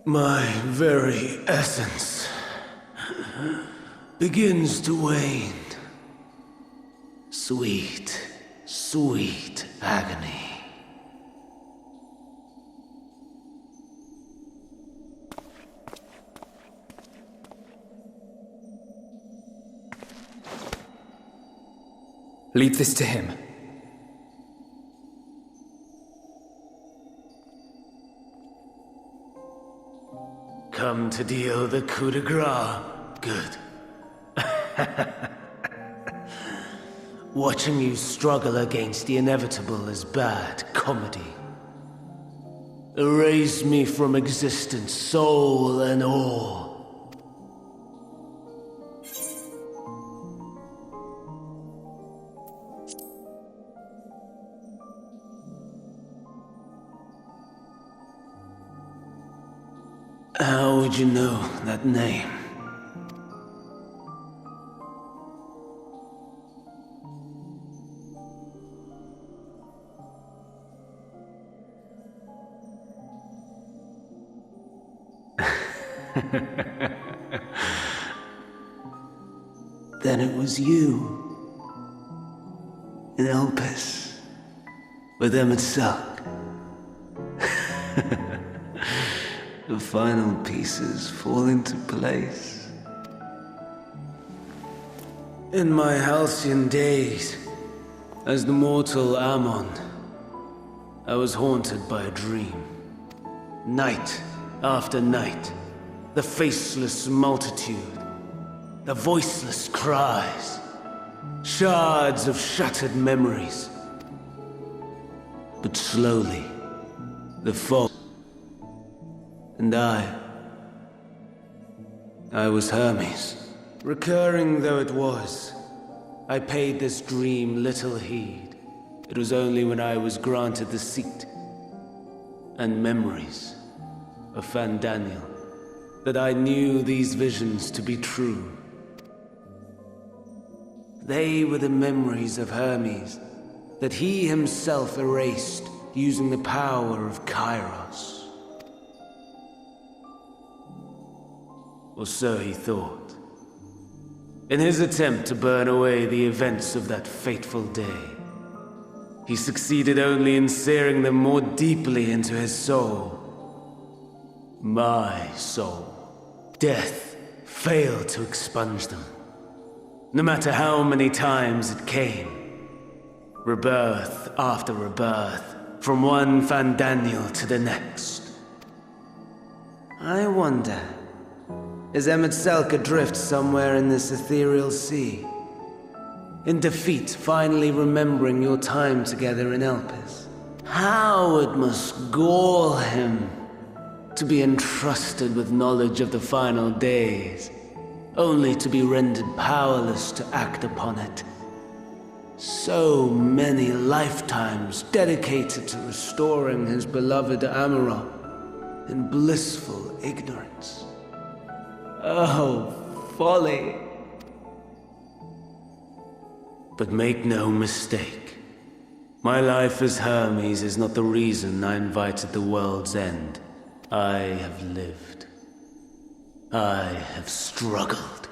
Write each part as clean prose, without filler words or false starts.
My very essence begins to wane. Sweet, sweet agony. Leave this to him. Come to deal the coup de grace. Good. Watching you struggle against the inevitable is bad comedy. Erase me from existence, soul and all. How would you know that name? Then it was you. In Elpis. With Emmett Silk. The final pieces fall into place. In my halcyon days, as the mortal Ammon, I was haunted by a dream. Night after night, the faceless multitude, the voiceless cries, shards of shattered memories. But slowly, the fog. And I was Hermes. Recurring though it was, I paid this dream little heed. It was only when I was granted the seat and memories of Fandaniel that I knew these visions to be true. They were the memories of Hermes that he himself erased using the power of Kairos. Or so he thought. In his attempt to burn away the events of that fateful day, he succeeded only in searing them more deeply into his soul. My soul. Death failed to expunge them. No matter how many times it came. Rebirth after rebirth, from one Fandaniel to the next. I wonder, is Emmett Selk adrift somewhere in this ethereal sea? In defeat, finally remembering your time together in Elpis? How it must gall him to be entrusted with knowledge of the final days, only to be rendered powerless to act upon it. So many lifetimes dedicated to restoring his beloved Amarok in blissful ignorance. Oh, folly. But make no mistake. My life as Hermes is not the reason I invited the world's end. I have lived. I have struggled.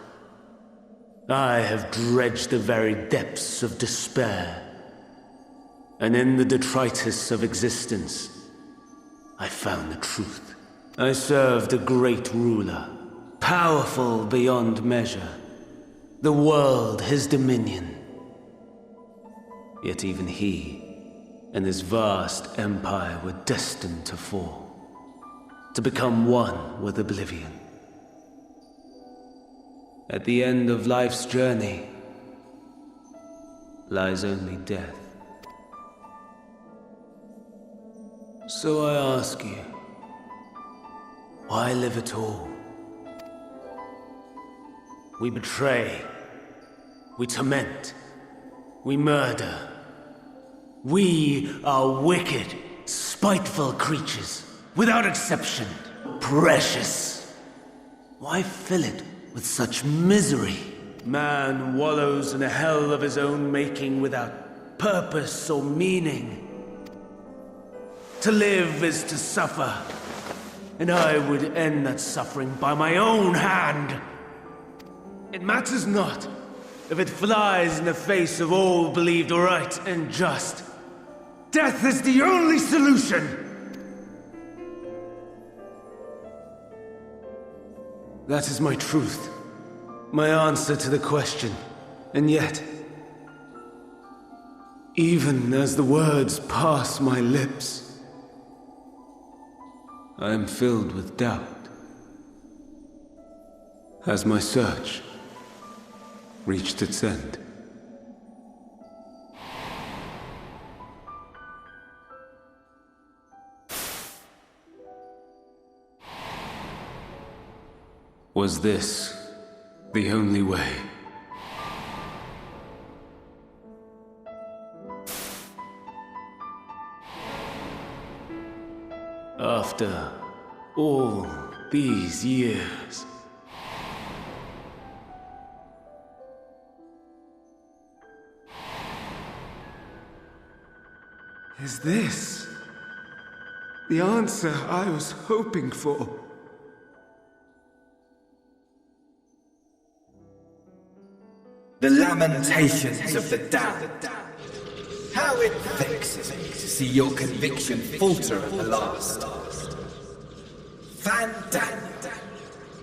I have dredged the very depths of despair. And in the detritus of existence, I found the truth. I served a great ruler. Powerful beyond measure. The world his dominion. Yet even he and his vast empire were destined to fall. To become one with oblivion. At the end of life's journey lies only death. So I ask you, why live at all? We betray, we torment, we murder. We are wicked, spiteful creatures, without exception, precious. Why fill it with such misery? Man wallows in a hell of his own making without purpose or meaning. To live is to suffer. and I would end that suffering by my own hand. It matters not if it flies in the face of all believed right and just. Death is the only solution! That is my truth, my answer to the question. And yet, even as the words pass my lips, I am filled with doubt. Has my search reached its end? Was this the only way? After all these years, is this the answer I was hoping for? The lamentations of the damned. How it vexes me to see your conviction falter at the last. Fantasy,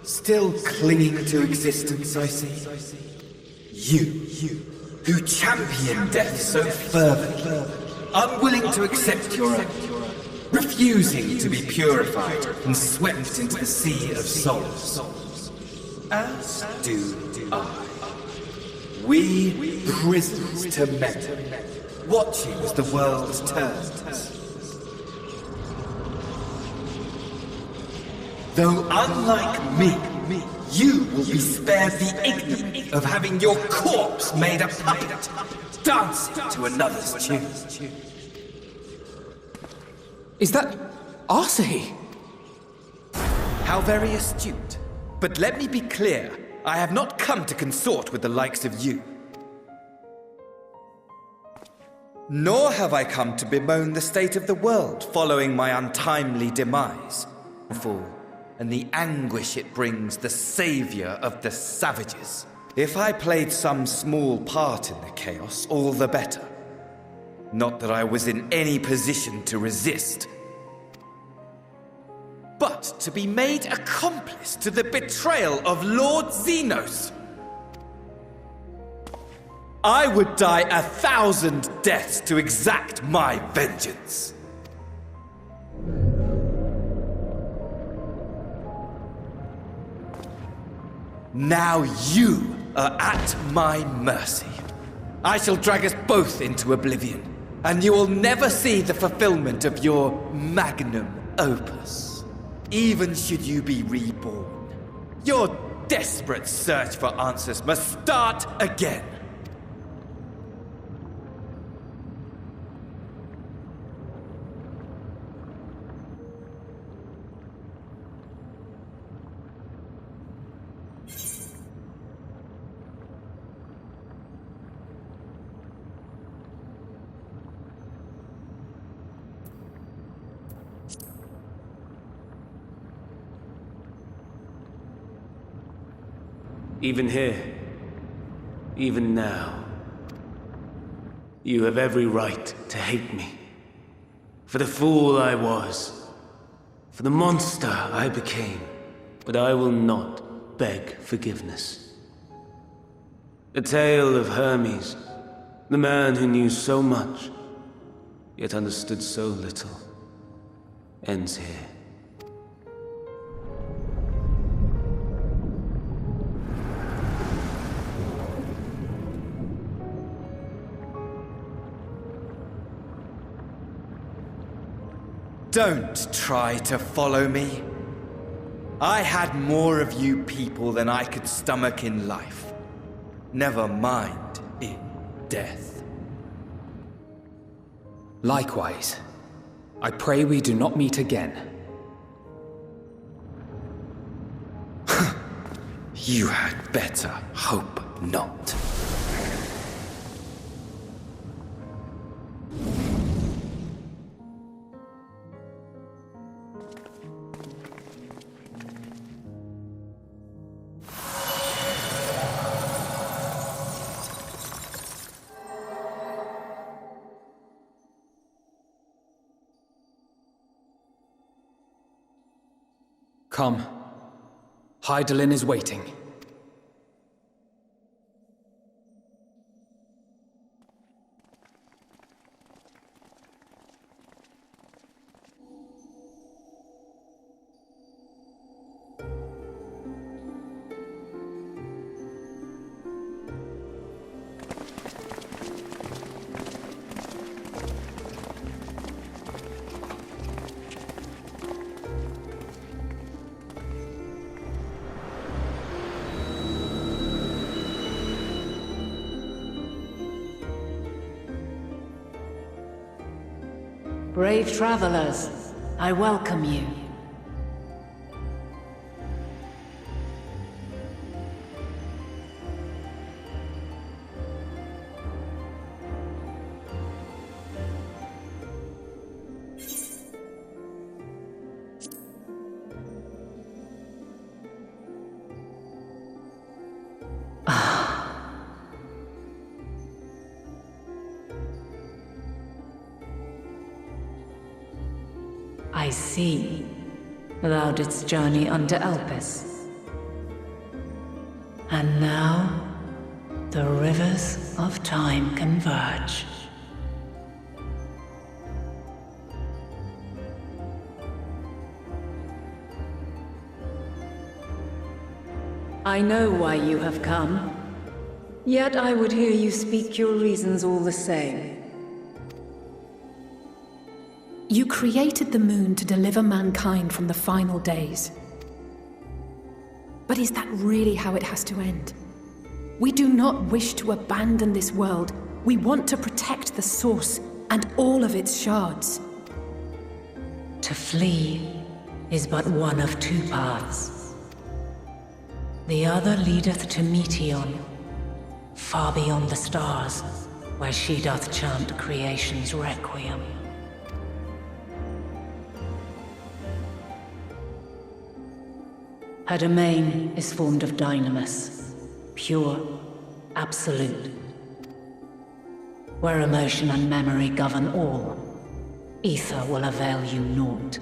still clinging to existence, I see. You, who champion death so fervently, unwilling to accept your own, refusing to be purified and swept into the sea of souls. As do I. We prisoners to men, watching as the world turns. Though unlike me, you will be spared the ignominy of having your corpse made a puppet, dancing to another's tune. Is that Arsahi? How very astute. But let me be clear, I have not come to consort with the likes of you. Nor have I come to bemoan the state of the world following my untimely demise. Fool, and the anguish it brings the savior of the savages. If I played some small part in the chaos, all the better. Not that I was in any position to resist. But to be made accomplice to the betrayal of Lord Xenos. I would die 1,000 deaths to exact my vengeance. Now you are at my mercy. I shall drag us both into oblivion, and you will never see the fulfillment of your magnum opus. Even should you be reborn, your desperate search for answers must start again. Even here, even now, you have every right to hate me. For the fool I was, for the monster I became, but I will not beg forgiveness. The tale of Hermes, the man who knew so much, yet understood so little, ends here. Don't try to follow me. I had more of you people than I could stomach in life. Never mind in death. Likewise, I pray we do not meet again. You had better hope not. Come. Hydaelyn is waiting. Brave travelers, I welcome you. I see. Thou didst journey unto Elpis. And now, the rivers of time converge. I know why you have come, yet I would hear you speak your reasons all the same. You created the moon to deliver mankind from the final days. But is that really how it has to end? We do not wish to abandon this world. We want to protect the source and all of its shards. To flee is but one of two paths. The other leadeth to Meteon, far beyond the stars, where she doth chant creation's requiem. Her domain is formed of dynamis, pure, absolute. Where emotion and memory govern all, ether will avail you naught.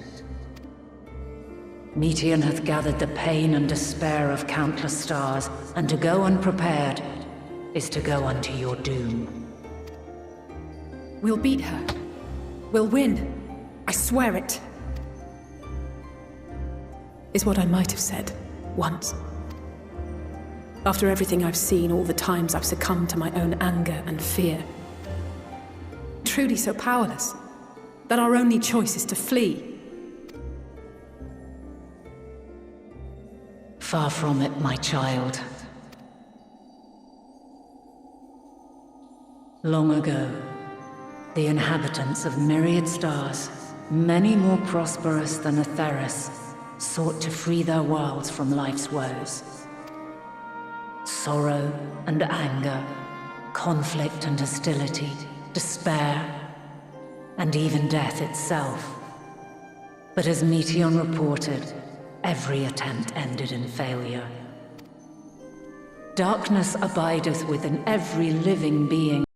Meteon hath gathered the pain and despair of countless stars, and to go unprepared is to go unto your doom. We'll beat her. We'll win. I swear it. Is what I might have said, once. After everything I've seen, all the times I've succumbed to my own anger and fear. Truly so powerless, that our only choice is to flee. Far from it, my child. Long ago, the inhabitants of myriad stars, many more prosperous than Atheris, sought to free their worlds from life's woes. Sorrow and anger, conflict and hostility, despair, and even death itself. But as Meteon reported, every attempt ended in failure. Darkness abideth within every living being.